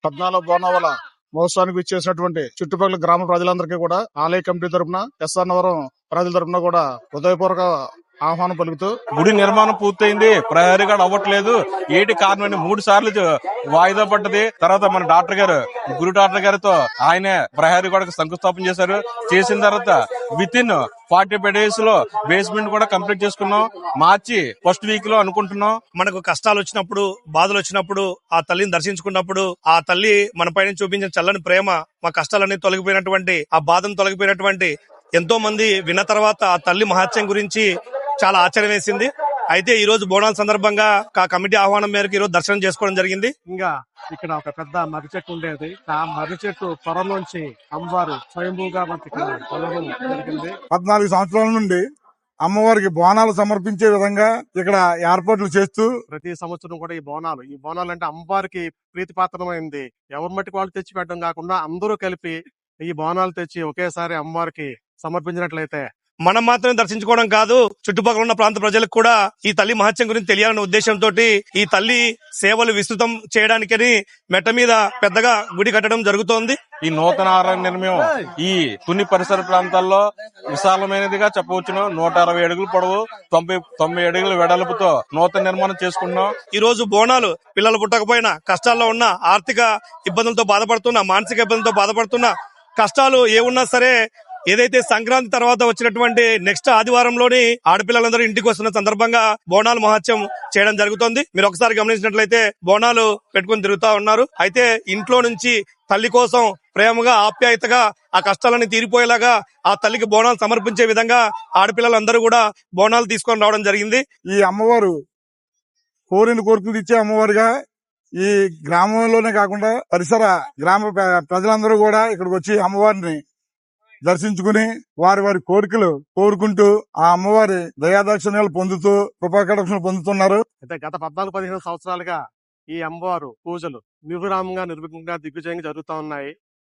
14 బోనాల మహోత్సవానికి ఇచ్చేసినటువంటి చుట్టుపక్కల గ్రామ ప్రజలందరికీ కూడా ఆలయ కమిటీ తరపున ఎస్ఆర్ నగరం ప్రజల తరపున కూడా హృదయపూర్వక ఆహ్వానం పలుకుతూ, గుడి నిర్మాణం పూర్తయింది, ప్రహరీ కూడా అవ్వట్లేదు, ఏటి కారణం 3 సార్లు వాయిదా పడ్డది. తర్వాత మన డాక్టర్ గారు, గురు డాక్టర్ గారితో ఆయనే ప్రహరీ కూడా శంకుస్థాపన చేశారు. చేసిన తర్వాత విత్ ఇన్ 45 days లో బేస్మెంట్ కూడా కంప్లీట్ చేసుకున్నాం. మార్చి ఫస్ట్ వీక్ లో అనుకుంటున్నాం. మనకు కష్టాలు వచ్చినప్పుడు, బాధలు వచ్చినప్పుడు, ఆ తల్లిని దర్శించుకున్నప్పుడు ఆ తల్లి మన పైన చూపించిన చల్లని ప్రేమ, మా కష్టాలన్నీ తొలగిపోయినటువంటి, ఆ బాధను తొలగిపోయినటువంటి ఎంతో మంది విన్న తర్వాత ఆ తల్లి మహత్యం గురించి చాలా ఆశ్చర్యం వేసింది. అయితే ఈ రోజు బోనాల సందర్భంగా కమిటీ ఆహ్వానం మేరకు ఈ రోజు దర్శనం చేసుకోవడం జరిగింది. ఇంకా ఇక్కడ ఒక పెద్ద మర్రి చెట్టు ఉండేది. ఆ మర్రి చెట్టు త్వరలోంచి అమ్మవారు స్వయంభూగా మనకి ఇక్కడ కొలవడం జరిగింది. 14 సంవత్సరాల నుండి అమ్మవారికి బోనాలు సమర్పించే విధంగా ఇక్కడ ఏర్పాట్లు చేస్తూ ప్రతి సంవత్సరం కూడా ఈ బోనాలు అంటే అమ్మవారికి ప్రీతిపాత్రమైంది. ఎవరి మట్టికి వాళ్ళు తెచ్చి పెట్టడం కాకుండా అందరూ కలిపి ఈ బోనాలు తెచ్చి ఒకేసారి అమ్మవారికి సమర్పించినట్లయితే మనం మాత్రమే దర్శించుకోవడం కాదు, చుట్టుపక్కల ఉన్న ప్రాంత ప్రజలకు కూడా ఈ తల్లి మహత్యం గురించి తెలియాలనే ఉద్దేశంతో ఈ తల్లి సేవలు విస్తృతం చేయడానికని మెట్ట మీద పెద్దగా గుడి కట్టడం జరుగుతోంది. ఈ నూతన ఆలయ నిర్మాణం ఈ తుని పరిసర ప్రాంతాల్లో విశాలమైనదిగా చెప్పవచ్చును. 160 అడుగులు పొడవు, 90 అడుగుల వెడల్పుతో నూతన నిర్మాణం చేసుకున్నాం. ఈ రోజు బోనాలు పిల్లలు పుట్టకపోయినా, కష్టాల్లో ఉన్న, ఆర్థిక ఇబ్బందులతో బాధపడుతున్నా, మానసిక ఇబ్బందులతో బాధపడుతున్నా, కష్టాలు ఏమున్నా సరే ఏదైతే సంక్రాంతి తర్వాత వచ్చినటువంటి నెక్స్ట్ ఆదివారంలోని ఆడపిల్లలందరూ ఇంటికి వస్తున్న సందర్భంగా బోనాలు మహత్యం చేయడం జరుగుతోంది. మీరు ఒకసారి గమనించినట్లయితే బోనాలు పెట్టుకుని తిరుగుతా ఉన్నారు. అయితే ఇంట్లో నుంచి తల్లి కోసం ప్రేమగా, ఆప్యాయతగా ఆ కష్టాలన్నీ తీరిపోయేలాగా ఆ తల్లికి బోనాలు సమర్పించే విధంగా ఆడపిల్లలందరూ కూడా బోనాలు తీసుకొని రావడం జరిగింది. ఈ అమ్మవారు కోరిన కోరికలు ఇచ్చే అమ్మవారిగా ఈ గ్రామంలోనే కాకుండా పరిసర గ్రామ ప్రజలందరూ కూడా ఇక్కడికి వచ్చి అమ్మవారిని దర్శించుకుని వారి వారి కోరికలు కోరుకుంటూ ఆ అమ్మవారి దయాదాక్షిణ్యాలు పొందుతూ కృపాకటాక్షలు పొందుతున్నారు. అయితే గత 14-15 సంవత్సరాలుగా ఈ అమ్మవారు పూజలు నిర్విరామంగా నిర్విఘ్నంగా దిగ్విజయంగా జరుగుతా ఉన్నాయి.